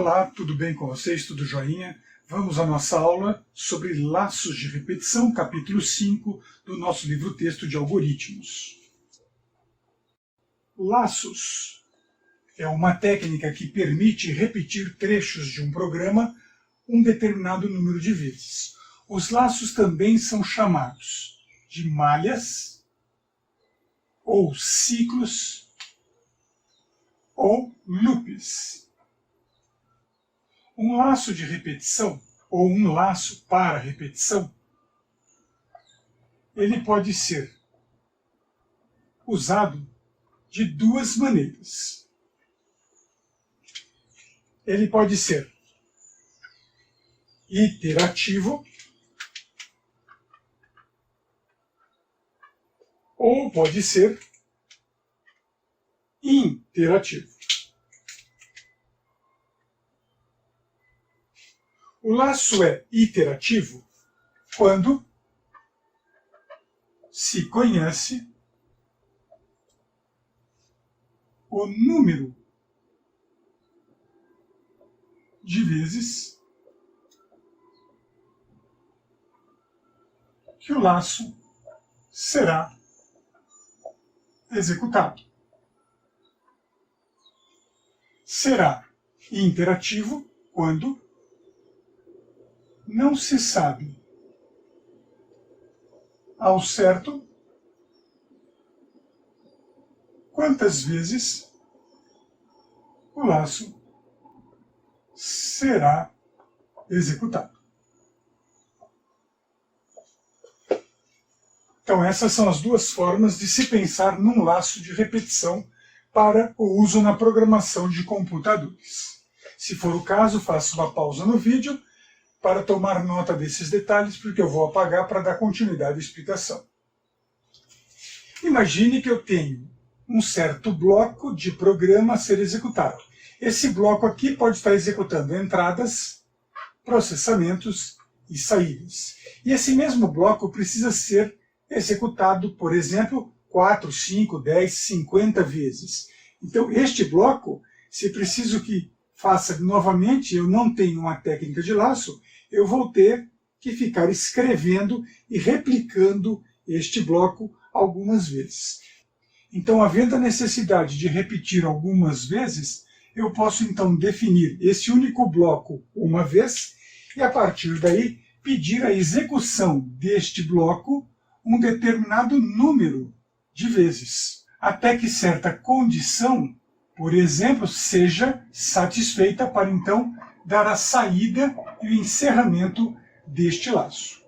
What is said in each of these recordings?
Olá, tudo bem com vocês? Tudo joinha? Vamos à nossa aula sobre laços de repetição, capítulo 5 do nosso livro-texto de algoritmos. Laços é uma técnica que permite repetir trechos de um programa um determinado número de vezes. Os laços também são chamados de malhas, ou ciclos, ou loops. Um laço de repetição, ou um laço para repetição, ele pode ser usado de duas maneiras. Ele pode ser iterativo, ou pode ser interativo. O laço é iterativo quando se conhece o número de vezes que o laço será executado. Será interativo quando não se sabe ao certo quantas vezes o laço será executado. Então, essas são as duas formas de se pensar num laço de repetição para o uso na programação de computadores. Se for o caso, faça uma pausa no vídeo para tomar nota desses detalhes, porque eu vou apagar para dar continuidade à explicação. Imagine que eu tenho um certo bloco de programa a ser executado. Esse bloco aqui pode estar executando entradas, processamentos e saídas. E esse mesmo bloco precisa ser executado, por exemplo, 4, 5, 10, 50 vezes. Então, este bloco, se preciso que faça novamente, eu não tenho uma técnica de laço, eu vou ter que ficar escrevendo e replicando este bloco algumas vezes. Então, havendo a necessidade de repetir algumas vezes, eu posso então definir esse único bloco uma vez e, a partir daí, pedir a execução deste bloco um determinado número de vezes, até que certa condição, por exemplo, seja satisfeita para então dar a saída e o encerramento deste laço.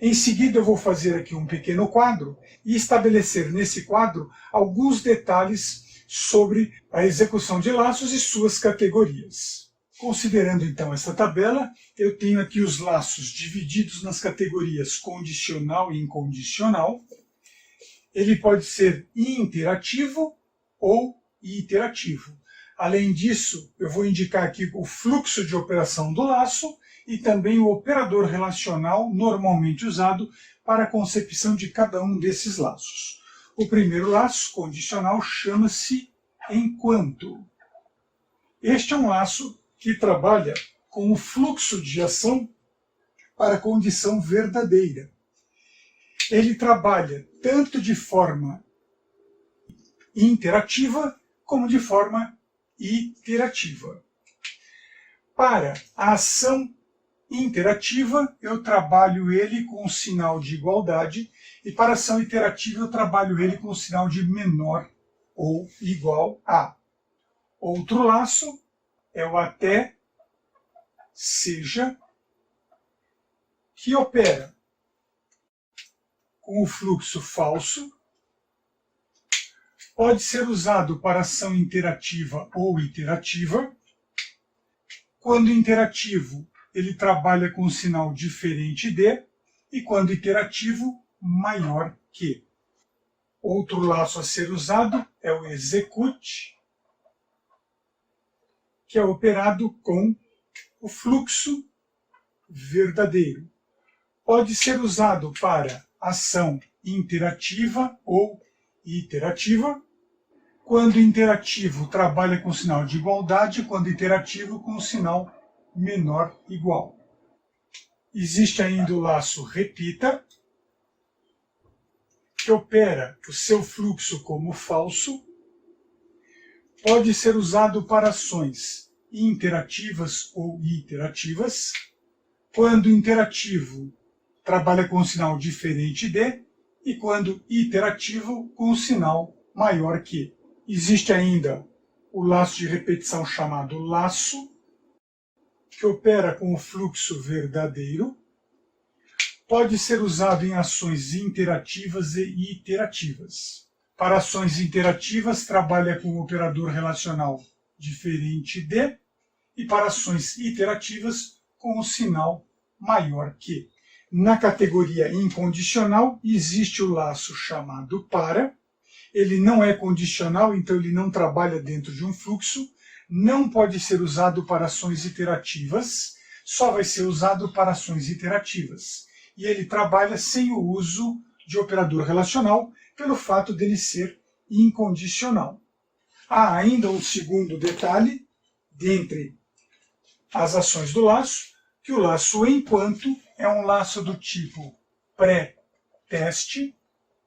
Em seguida eu vou fazer aqui um pequeno quadro e estabelecer nesse quadro alguns detalhes sobre a execução de laços e suas categorias. Considerando então essa tabela, eu tenho aqui os laços divididos nas categorias condicional e incondicional. Ele pode ser interativo ou iterativo. Além disso, eu vou indicar aqui o fluxo de operação do laço e também o operador relacional normalmente usado para a concepção de cada um desses laços. O primeiro laço, condicional, chama-se enquanto. Este é um laço que trabalha com o fluxo de ação para a condição verdadeira. Ele trabalha tanto de forma interativa como de forma iterativa. Para a ação interativa, eu trabalho ele com o sinal de igualdade, e para a ação iterativa, eu trabalho ele com o sinal de menor ou igual a. Outro laço é o até seja, que opera com o fluxo falso. Pode ser usado para ação interativa ou iterativa. Quando interativo, ele trabalha com um sinal diferente de, e quando iterativo, maior que. Outro laço a ser usado é o execute, que é operado com o fluxo verdadeiro. Pode ser usado para ação interativa ou iterativa. Quando interativo, trabalha com sinal de igualdade, quando iterativo, com sinal menor igual. Existe ainda o laço repita, que opera o seu fluxo como falso. Pode ser usado para ações interativas ou iterativas. Quando interativo, trabalha com sinal diferente de, e quando iterativo, com sinal maior que. Existe ainda o laço de repetição chamado laço, que opera com o fluxo verdadeiro. Pode ser usado em ações interativas e iterativas. Para ações interativas, trabalha com o operador relacional diferente de, e para ações iterativas, com o sinal maior que. Na categoria incondicional, existe o laço chamado para. Ele não é condicional, então ele não trabalha dentro de um fluxo. Não pode ser usado para ações iterativas, só vai ser usado para ações iterativas. E ele trabalha sem o uso de operador relacional, pelo fato dele ser incondicional. Há ainda um segundo detalhe, dentre as ações do laço, que o laço enquanto é um laço do tipo pré-teste,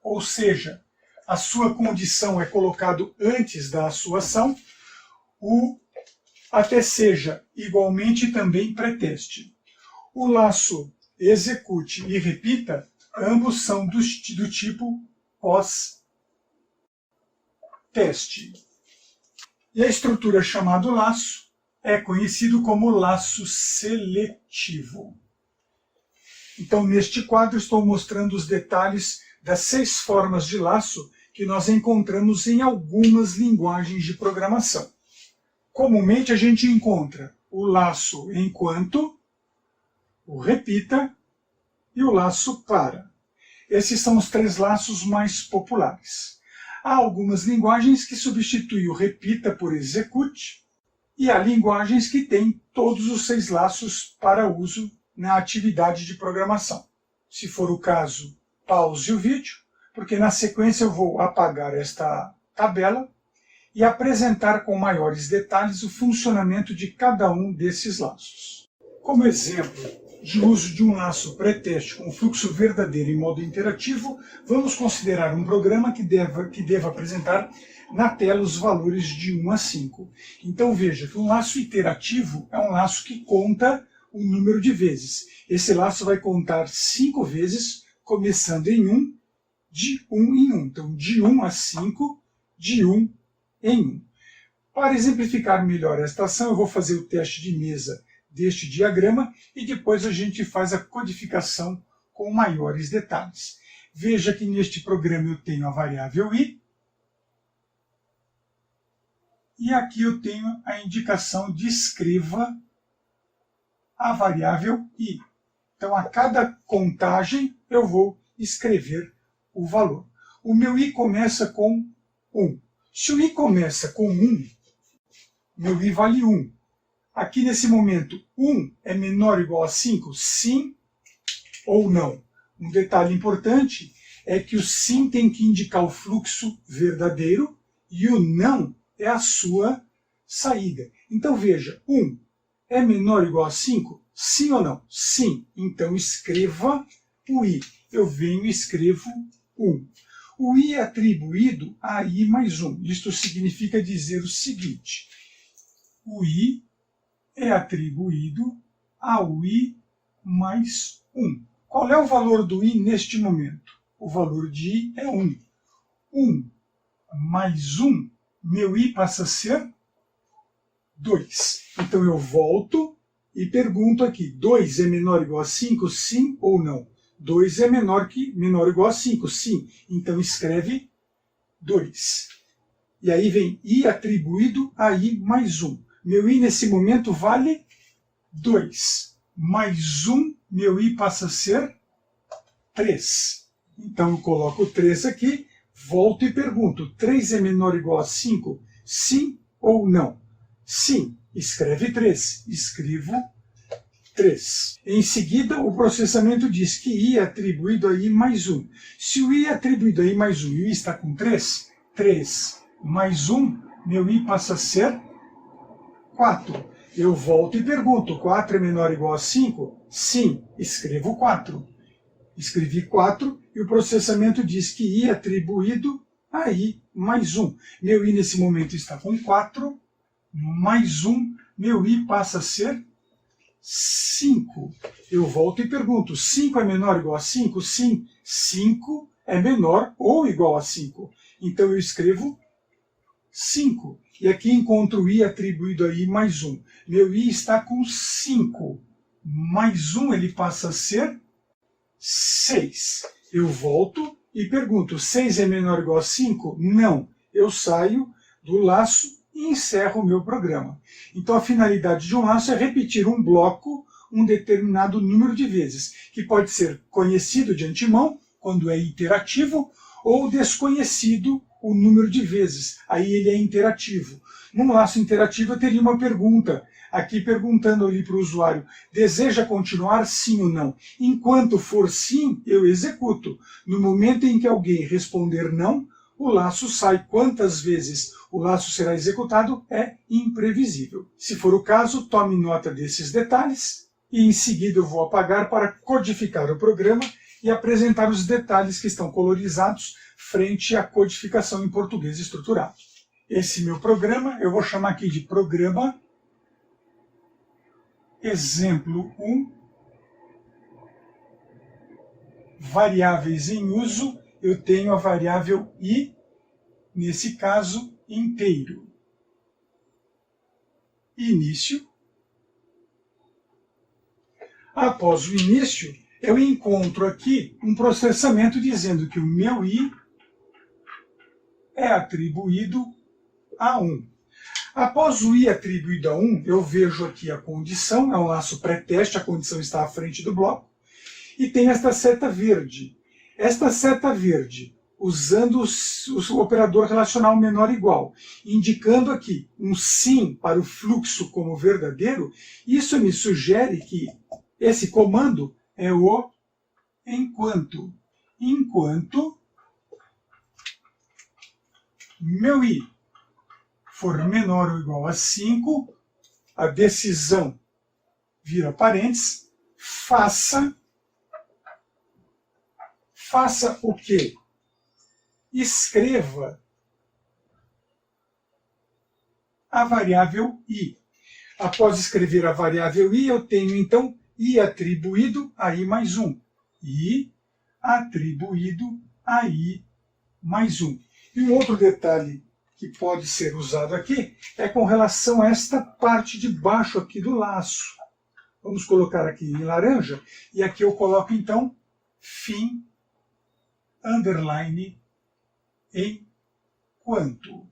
ou seja, a sua condição é colocado antes da sua ação, o até seja igualmente também pré-teste. O laço execute e repita, ambos são do tipo pós-teste. E a estrutura chamada laço é conhecido como laço seletivo. Então, neste quadro, estou mostrando os detalhes das 6 formas de laço que nós encontramos em algumas linguagens de programação. Comumente, a gente encontra o laço enquanto, o repita e o laço para. Esses são os 3 laços mais populares. Há algumas linguagens que substituem o repita por execute, e há linguagens que têm todos os 6 laços para uso na atividade de programação. Se for o caso, pause o vídeo, porque na sequência eu vou apagar esta tabela e apresentar com maiores detalhes o funcionamento de cada um desses laços. Como exemplo de uso de um laço pré-teste com fluxo verdadeiro em modo interativo, vamos considerar um programa que deva apresentar na tela os valores de 1 a 5. Então veja que um laço iterativo é um laço que conta um número de vezes. Esse laço vai contar 5 vezes, começando em 1, de 1 em 1. Então, de 1 a 5, de 1 em 1. Para exemplificar melhor esta ação, eu vou fazer o teste de mesa deste diagrama e depois a gente faz a codificação com maiores detalhes. Veja que neste programa eu tenho a variável i, e aqui eu tenho a indicação de escreva a variável i. Então, a cada contagem, eu vou escrever o valor. O meu i começa com 1. Se o i começa com 1, meu i vale 1. Aqui, nesse momento, 1 é menor ou igual a 5? Sim ou não? Um detalhe importante é que o sim tem que indicar o fluxo verdadeiro e o não é a sua saída. Então, veja, 1 é menor ou igual a 5? Sim ou não? Sim. Então, escreva o i. Eu venho e escrevo 1. O i é atribuído a i mais 1. Isto significa dizer o seguinte: o i é atribuído ao i mais 1. Qual é o valor do i neste momento? O valor de i é 1. 1 mais 1, meu i passa a ser 2. Então eu volto e pergunto aqui, 2 é menor ou igual a 5? Sim ou não? 2 é menor ou igual a 5? Sim. Então escreve 2. E aí vem i atribuído a i mais 1. Meu i nesse momento vale 2. Mais 1, meu i passa a ser 3. Então eu coloco 3 aqui, volto e pergunto, 3 é menor ou igual a 5? Sim ou não? Sim. Escreve 3. Escrevo 3. Em seguida, o processamento diz que i é atribuído a i mais 1. Se o i é atribuído a i mais 1 e o i está com 3, 3 mais 1, meu i passa a ser 4. Eu volto e pergunto, 4 é menor ou igual a 5? Sim, escrevo 4. Escrevi 4 e o processamento diz que i atribuído a i mais 1. Meu i nesse momento está com 4, mais 1, meu i passa a ser 5. Eu volto e pergunto, 5 é menor ou igual a 5? Sim, 5 é menor ou igual a 5. Então eu escrevo 5. E aqui encontro i atribuído a i mais 1. Meu i está com 5. Mais 1 ele passa a ser 6. Eu volto e pergunto, 6 é menor ou igual a 5? Não. Eu saio do laço e encerro o meu programa. Então a finalidade de um laço é repetir um bloco um determinado número de vezes, que pode ser conhecido de antemão, quando é iterativo, ou desconhecido o número de vezes, aí ele é interativo. Num laço interativo eu teria uma pergunta, aqui perguntando ali para o usuário, deseja continuar sim ou não? Enquanto for sim, eu executo. No momento em que alguém responder não, o laço sai. Quantas vezes o laço será executado é imprevisível. Se for o caso, tome nota desses detalhes e em seguida eu vou apagar para codificar o programa e apresentar os detalhes que estão colorizados frente à codificação em português estruturado. Esse meu programa eu vou chamar aqui de programa exemplo 1, variáveis em uso, eu tenho a variável i, nesse caso, inteiro. Início. Após o início, eu encontro aqui um processamento dizendo que o meu i é atribuído a 1. Após o i atribuído a 1, eu vejo aqui a condição, é um laço pré-teste, a condição está à frente do bloco, e tem esta seta verde. Esta seta verde, usando o operador relacional menor ou igual, indicando aqui um sim para o fluxo como verdadeiro, isso me sugere que esse comando é o enquanto. Enquanto meu i for menor ou igual a 5, a decisão vira parênteses, faça o quê? Escreva a variável i. Após escrever a variável i, eu tenho então i atribuído a i mais 1. I atribuído a i mais 1. E um outro detalhe que pode ser usado aqui é com relação a esta parte de baixo aqui do laço. Vamos colocar aqui em laranja, e aqui eu coloco então fim, underline, enquanto.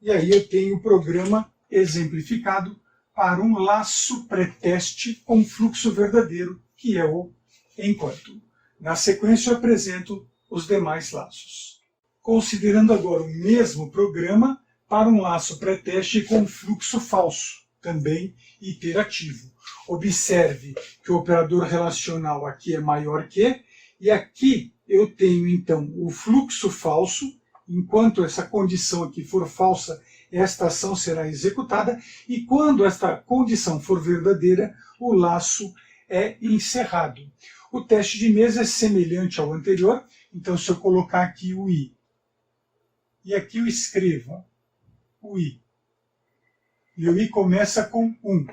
E aí eu tenho o programa exemplificado para um laço pré-teste com fluxo verdadeiro, que é o enquanto. Na sequência eu apresento os demais laços. Considerando agora o mesmo programa para um laço pré-teste com fluxo falso, também iterativo. Observe que o operador relacional aqui é maior que, e aqui eu tenho então o fluxo falso. Enquanto essa condição aqui for falsa, esta ação será executada, e quando esta condição for verdadeira, o laço é encerrado. O teste de mesa é semelhante ao anterior, então se eu colocar aqui o i, e aqui eu escrevo o i, meu i começa com 1.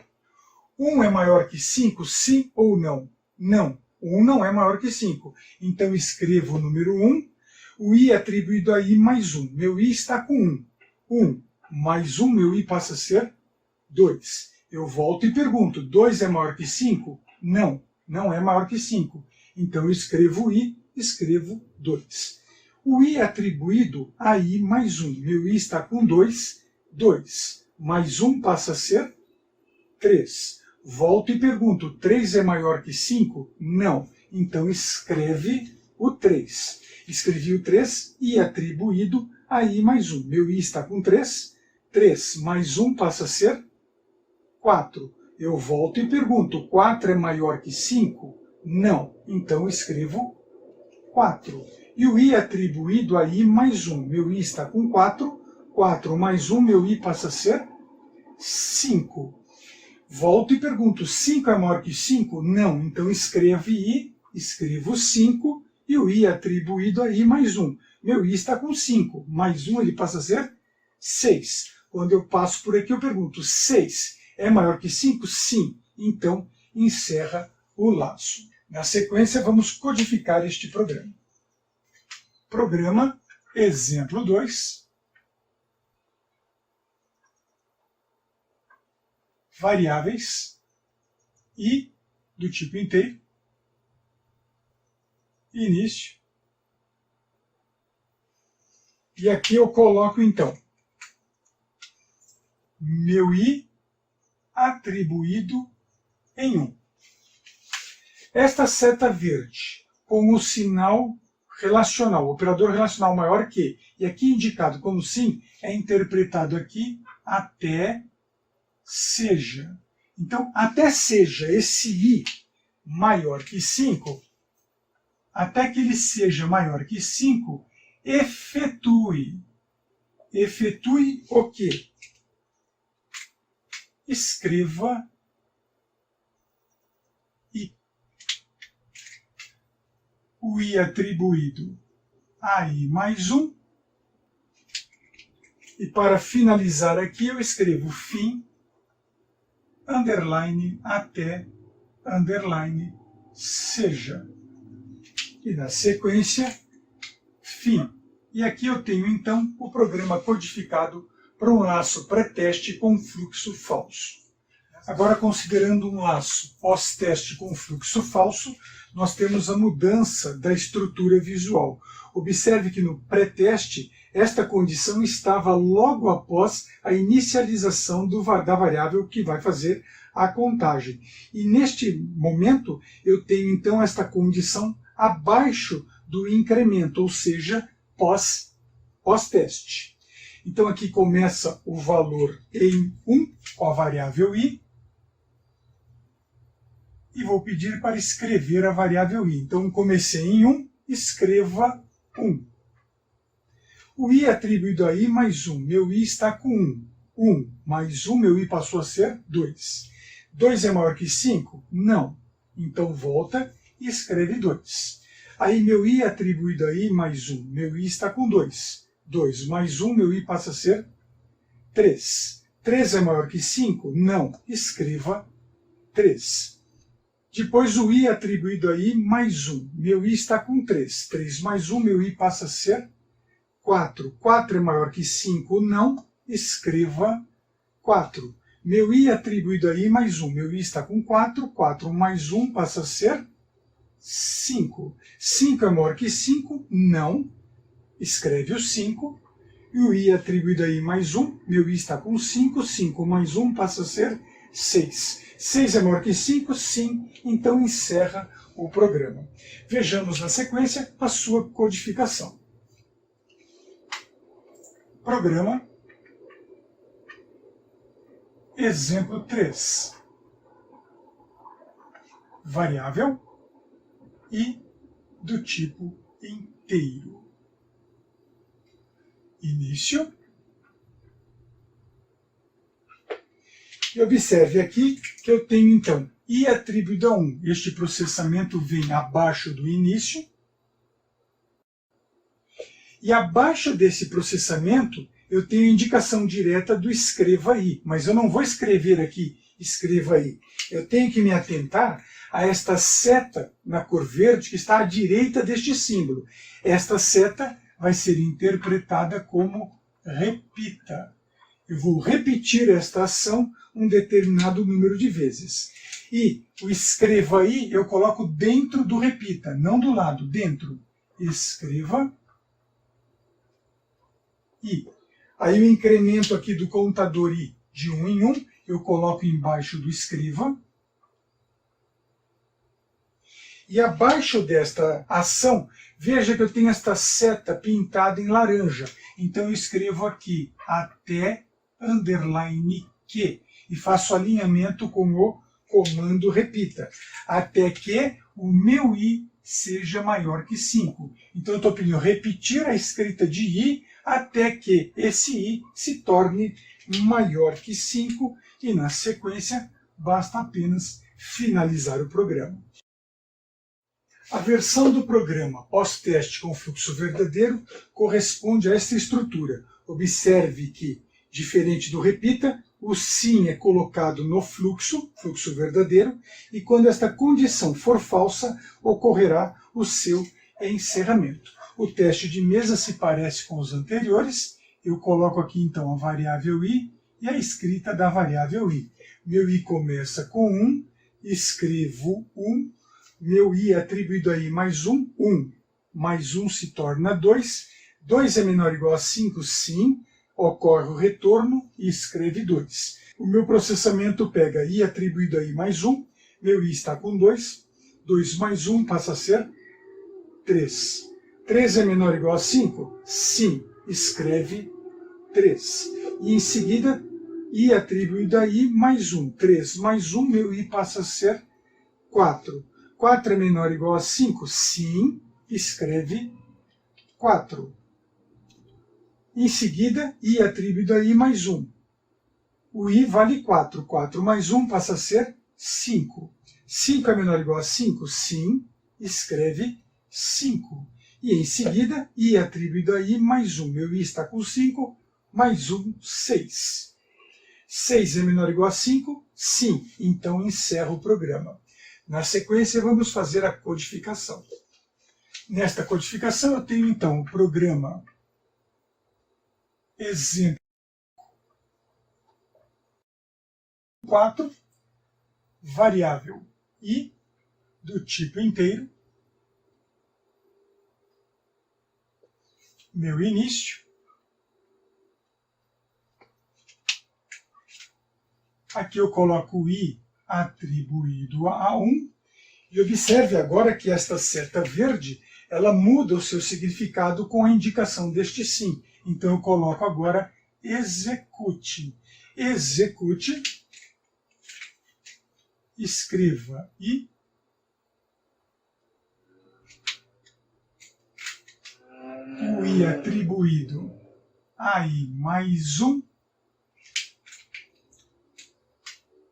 1 é maior que 5, sim ou não? Não. 1 não é maior que 5. Então escrevo o número 1, o i atribuído a i mais 1. Meu i está com 1. 1 mais 1, meu i passa a ser 2. Eu volto e pergunto, 2 é maior que 5? Não, não é maior que 5. Então eu escrevo i, escrevo 2. O i atribuído a i mais 1. Meu i está com 2, 2 mais 1 passa a ser 3. Volto e pergunto, 3 é maior que 5? Não. Então escreve o 3. Escrevi o 3, i atribuído a i mais 1. Meu i está com 3, 3 mais 1 passa a ser 4. Eu volto e pergunto, 4 é maior que 5? Não. Então escrevo 4. E o i atribuído a i mais 1. Meu i está com 4, 4 mais 1, meu i passa a ser 5. Volto e pergunto, 5 é maior que 5? Não, então escrevo i, escrevo 5, e o i é atribuído a i mais 1. Meu i está com 5, mais 1 ele passa a ser 6. Quando eu passo por aqui eu pergunto, 6 é maior que 5? Sim, então encerra o laço. Na sequência vamos codificar este programa. Programa, exemplo 2. Variáveis i do tipo inteiro, início, e aqui eu coloco então meu i atribuído em 1. Esta seta verde com o sinal relacional, o operador relacional maior que, e aqui indicado como sim, é interpretado aqui até seja. Então, até seja esse i maior que 5, até que ele seja maior que 5, efetue. Efetue o quê? Escreva i. O i atribuído a i mais 1. E para finalizar aqui, eu escrevo fim, underline, até, underline, seja. E na sequência, fim. E aqui eu tenho, então, o programa codificado para um laço pré-teste com fluxo falso. Agora, considerando um laço pós-teste com fluxo falso, nós temos a mudança da estrutura visual. Observe que no pré-teste, esta condição estava logo após a inicialização da variável que vai fazer a contagem. E neste momento, eu tenho então esta condição abaixo do incremento, ou seja, pós-teste. Então aqui começa o valor em 1, com a variável i, e vou pedir para escrever a variável i. Então comecei em 1, escreva 1. O i atribuído a i mais 1, meu i está com 1. 1 mais 1, meu i passou a ser 2. 2 é maior que 5? Não. Então volta e escreve 2. Aí meu i atribuído a i mais 1, meu i está com 2. 2 mais 1, meu i passa a ser 3. 3 é maior que 5? Não. Escreva 3. Depois o i atribuído a i mais 1. Meu i está com 3. 3 mais 1, meu i passa a ser 4. 4 é maior que 5? Não. Escreva 4. Meu i atribuído a i mais 1. Meu i está com 4. 4 mais 1 passa a ser 5. 5 é maior que 5? Não. Escreve o 5, e o i atribuído a i mais 1, meu i está com 5, 5 mais 1 passa a ser 6. 6 é maior que 5? Sim, então encerra o programa. Vejamos na sequência a sua codificação. Programa, exemplo 3. Variável i do tipo inteiro. Início. E observe aqui que eu tenho, então, i atribuído a 1. Este processamento vem abaixo do início. E abaixo desse processamento, eu tenho a indicação direta do escreva i. Mas eu não vou escrever aqui, escreva i. Eu tenho que me atentar a esta seta na cor verde que está à direita deste símbolo. Esta seta vai ser interpretada como repita. Eu vou repetir esta ação um determinado número de vezes. E o escreva i eu coloco dentro do repita, não do lado, dentro. Escreva i. Aí o incremento aqui do contador i de 1 em 1, eu coloco embaixo do escreva. E abaixo desta ação, veja que eu tenho esta seta pintada em laranja. Então eu escrevo aqui até underline que e faço alinhamento com o comando repita, até que o meu i seja maior que 5. Então eu estou pedindo repetir a escrita de i até que esse i se torne maior que 5 e, na sequência, basta apenas finalizar o programa. A versão do programa pós-teste com fluxo verdadeiro corresponde a esta estrutura. Observe que, diferente do repita, o sim é colocado no fluxo verdadeiro, e quando esta condição for falsa, ocorrerá o seu encerramento. O teste de mesa se parece com os anteriores. Eu coloco aqui então a variável i e a escrita da variável i. Meu i começa com 1, escrevo 1, meu i é atribuído a i mais 1, 1 mais 1 se torna 2, 2 é menor ou igual a 5, sim, ocorre o retorno e escreve 2. O meu processamento pega i atribuído a i mais 1, meu i está com 2, 2 mais 1 passa a ser 3. 3 é menor ou igual a 5? Sim, escreve 3. E em seguida, i atribuído a i mais 1. 3 mais 1, meu i passa a ser 4. 4 é menor ou igual a 5? Sim, escreve 4. Em seguida, i atribuído a i mais 1. O i vale 4. 4 mais 1 passa a ser 5. 5 é menor ou igual a 5? Sim, escreve 5. E em seguida, i atribuído a i mais 1. Meu i está com 5, mais 1, 6. 6 é menor ou igual a 5? Sim, então encerro o programa. Na sequência, vamos fazer a codificação. Nesta codificação, eu tenho então o programa exemplo 4, variável i do tipo inteiro, meu início, aqui eu coloco o i atribuído a 1, e observe agora que esta seta verde, ela muda o seu significado com a indicação deste sim. Então eu coloco agora execute. Execute, escreva i, o i atribuído a i mais 1,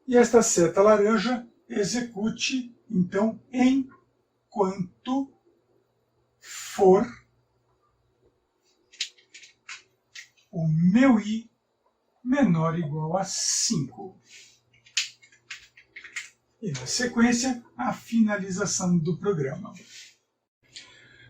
e esta seta laranja execute, então, enquanto for o meu i menor ou igual a 5. E, na sequência, a finalização do programa.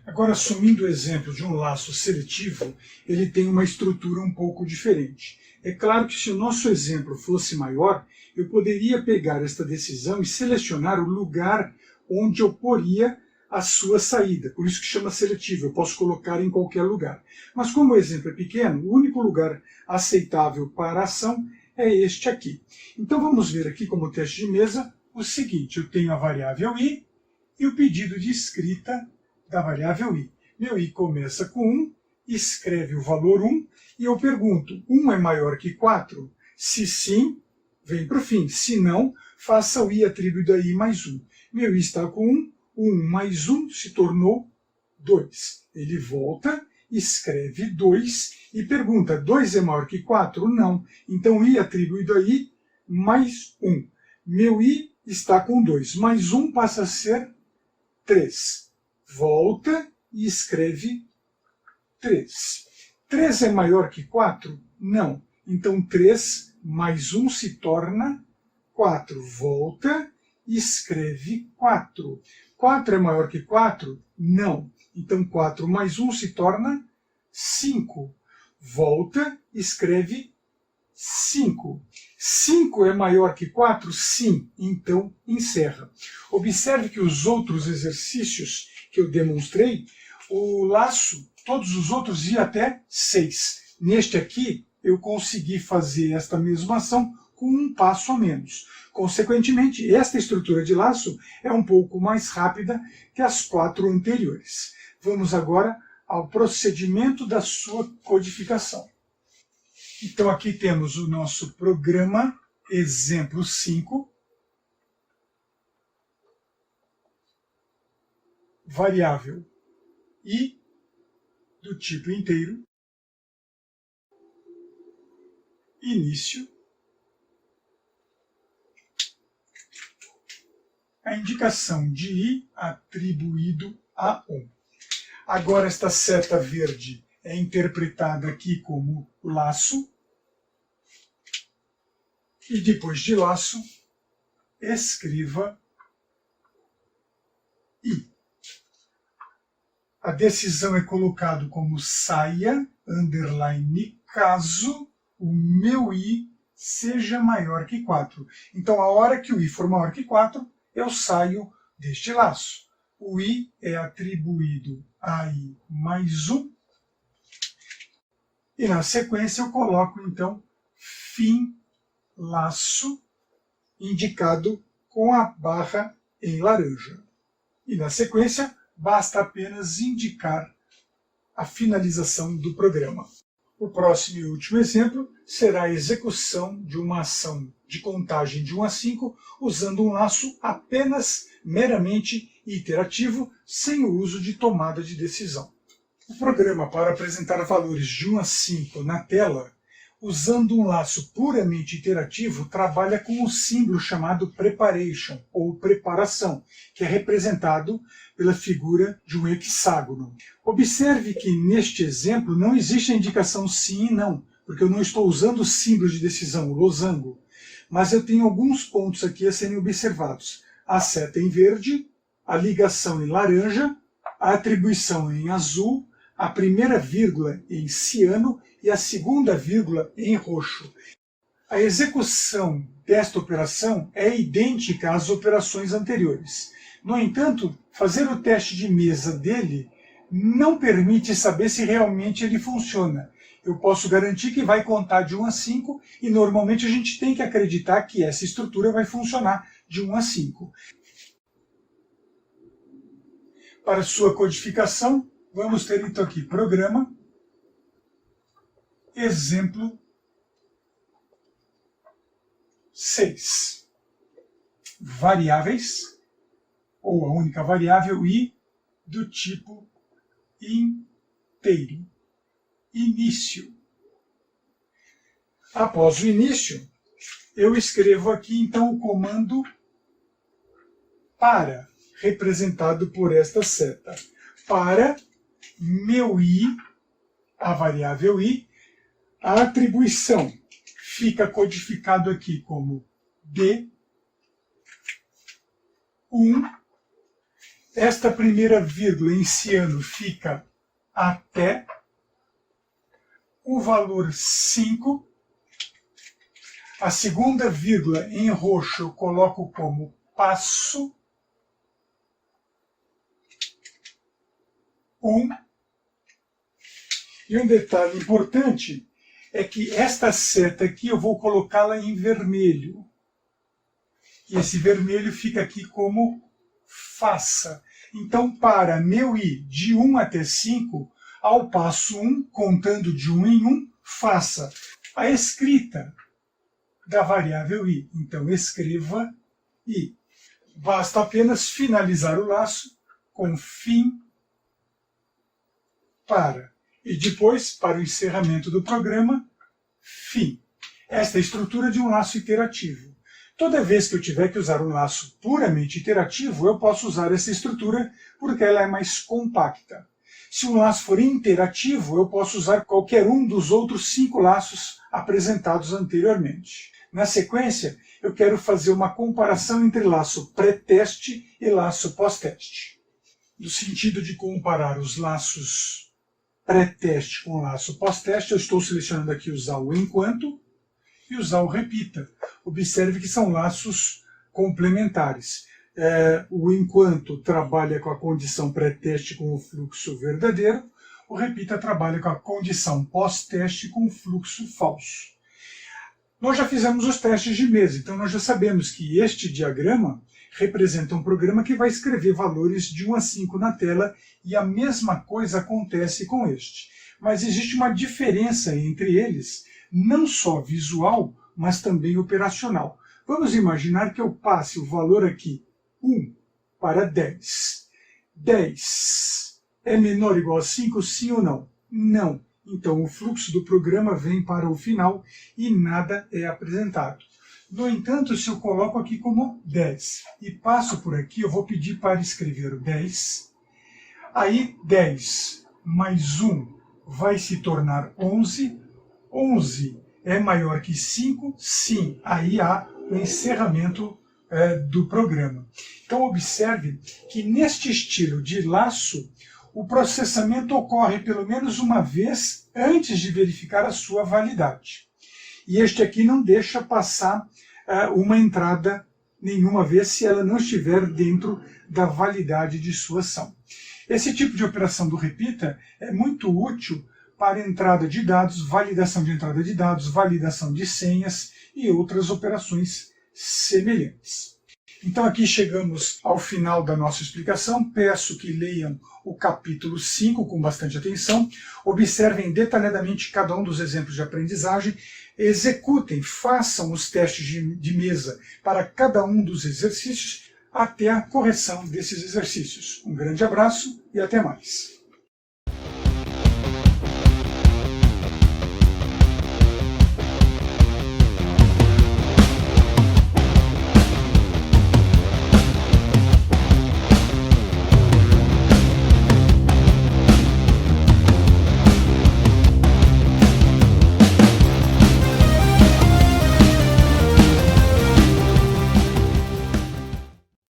Agora, assumindo o exemplo de um laço seletivo, ele tem uma estrutura um pouco diferente. É claro que se o nosso exemplo fosse maior, eu poderia pegar esta decisão e selecionar o lugar onde eu poria a sua saída. Por isso que chama seletivo, eu posso colocar em qualquer lugar. Mas como o exemplo é pequeno, o único lugar aceitável para a ação é este aqui. Então vamos ver aqui como teste de mesa o seguinte: eu tenho a variável i e o pedido de escrita da variável i. Meu i começa com 1, escreve o valor 1, e eu pergunto, 1 é maior que 4? Se sim, vem para o fim. Se não, faça o i atribuído a i mais 1. Meu i está com 1, 1 mais 1 se tornou 2. Ele volta, escreve 2 e pergunta, 2 é maior que 4? Não. Então, i atribuído a i mais 1. Meu i está com 2, mais 1 passa a ser 3. Volta e escreve 3. 3 é maior que 4? Não. Então 3 mais 1 se torna 4. Volta e escreve 4. 4 é maior que 4? Não. Então 4 mais 1 se torna 5. Volta e escreve 5. 5 é maior que 4? Sim. Então encerra. Observe que os outros exercícios que eu demonstrei, o laço, todos os outros iam até 6. Neste aqui, eu consegui fazer esta mesma ação com um passo a menos. Consequentemente, esta estrutura de laço é um pouco mais rápida que as 4 anteriores. Vamos agora ao procedimento da sua codificação. Então aqui temos o nosso programa exemplo 5, variável i do tipo inteiro, início, a indicação de i atribuído a 1. Agora esta seta verde é interpretada aqui como laço, e depois de laço, escreva i. A decisão é colocada como saia, underline, caso o meu i seja maior que 4. Então, a hora que o i for maior que 4, eu saio deste laço. O i é atribuído a i mais 1. E na sequência eu coloco, então, fim laço, indicado com a barra em laranja. E na sequência, basta apenas indicar a finalização do programa. O próximo e último exemplo será a execução de uma ação de contagem de 1 a 5 usando um laço apenas meramente iterativo, sem o uso de tomada de decisão. O programa para apresentar valores de 1 a 5 na tela, usando um laço puramente iterativo, trabalha com um símbolo chamado preparation, ou preparação, que é representado pela figura de um hexágono. Observe que neste exemplo não existe a indicação sim e não, porque eu não estou usando o símbolo de decisão, o losango, mas eu tenho alguns pontos aqui a serem observados. A seta em verde, a ligação em laranja, a atribuição em azul, a primeira vírgula em ciano e a segunda vírgula em roxo. A execução desta operação é idêntica às operações anteriores. No entanto, fazer o teste de mesa dele não permite saber se realmente ele funciona. Eu posso garantir que vai contar de 1 a 5 e normalmente a gente tem que acreditar que essa estrutura vai funcionar de 1 a 5. Para sua codificação, vamos ter então aqui programa, exemplo 6. Variáveis, ou a única variável i do tipo inteiro. Início. Após o início, eu escrevo aqui então o comando para, representado por esta seta. Para meu i, a variável i, a atribuição fica codificado aqui como d1. Esta primeira vírgula em ciano fica até o valor 5. A segunda vírgula em roxo eu coloco como passo 1. E um detalhe importante é que esta seta aqui eu vou colocá-la em vermelho. E esse vermelho fica aqui como faça. Então, para meu i de 1 até 5, ao passo 1, contando de 1 em 1, faça a escrita da variável i. Então, escreva i. Basta apenas finalizar o laço com fim para. E depois, para o encerramento do programa, fim. Esta é a estrutura de um laço iterativo. Toda vez que eu tiver que usar um laço puramente iterativo, eu posso usar essa estrutura porque ela é mais compacta. Se um laço for interativo, eu posso usar qualquer um dos outros 5 laços apresentados anteriormente. Na sequência, eu quero fazer uma comparação entre laço pré-teste e laço pós-teste. No sentido de comparar os laços pré-teste com o laço pós-teste, eu estou selecionando aqui usar o enquanto e usar o repita. Observe que são laços complementares. O enquanto trabalha com a condição pré-teste com o fluxo verdadeiro, o repita trabalha com a condição pós-teste com o fluxo falso. Nós já fizemos os testes de mesa, então nós já sabemos que este diagrama representa um programa que vai escrever valores de 1 a 5 na tela e a mesma coisa acontece com este. Mas existe uma diferença entre eles, não só visual, mas também operacional. Vamos imaginar que eu passe o valor aqui 1 para 10. 10 é menor ou igual a 5, sim ou não? Não. Então o fluxo do programa vem para o final e nada é apresentado. No entanto, se eu coloco aqui como 10 e passo por aqui, eu vou pedir para escrever o 10. Aí 10 mais 1 vai se tornar 11. 11 é maior que 5? Sim, aí há o encerramento do programa. Então observe que neste estilo de laço, o processamento ocorre pelo menos uma vez antes de verificar a sua validade. E este aqui não deixa passar uma entrada nenhuma vez se ela não estiver dentro da validade de sua ação. Esse tipo de operação do repita é muito útil para entrada de dados, validação de entrada de dados, validação de senhas e outras operações semelhantes. Então aqui chegamos ao final da nossa explicação. Peço que leiam o capítulo 5 com bastante atenção, observem detalhadamente cada um dos exemplos de aprendizagem, executem, façam os testes de mesa para cada um dos exercícios até a correção desses exercícios. Um grande abraço e até mais.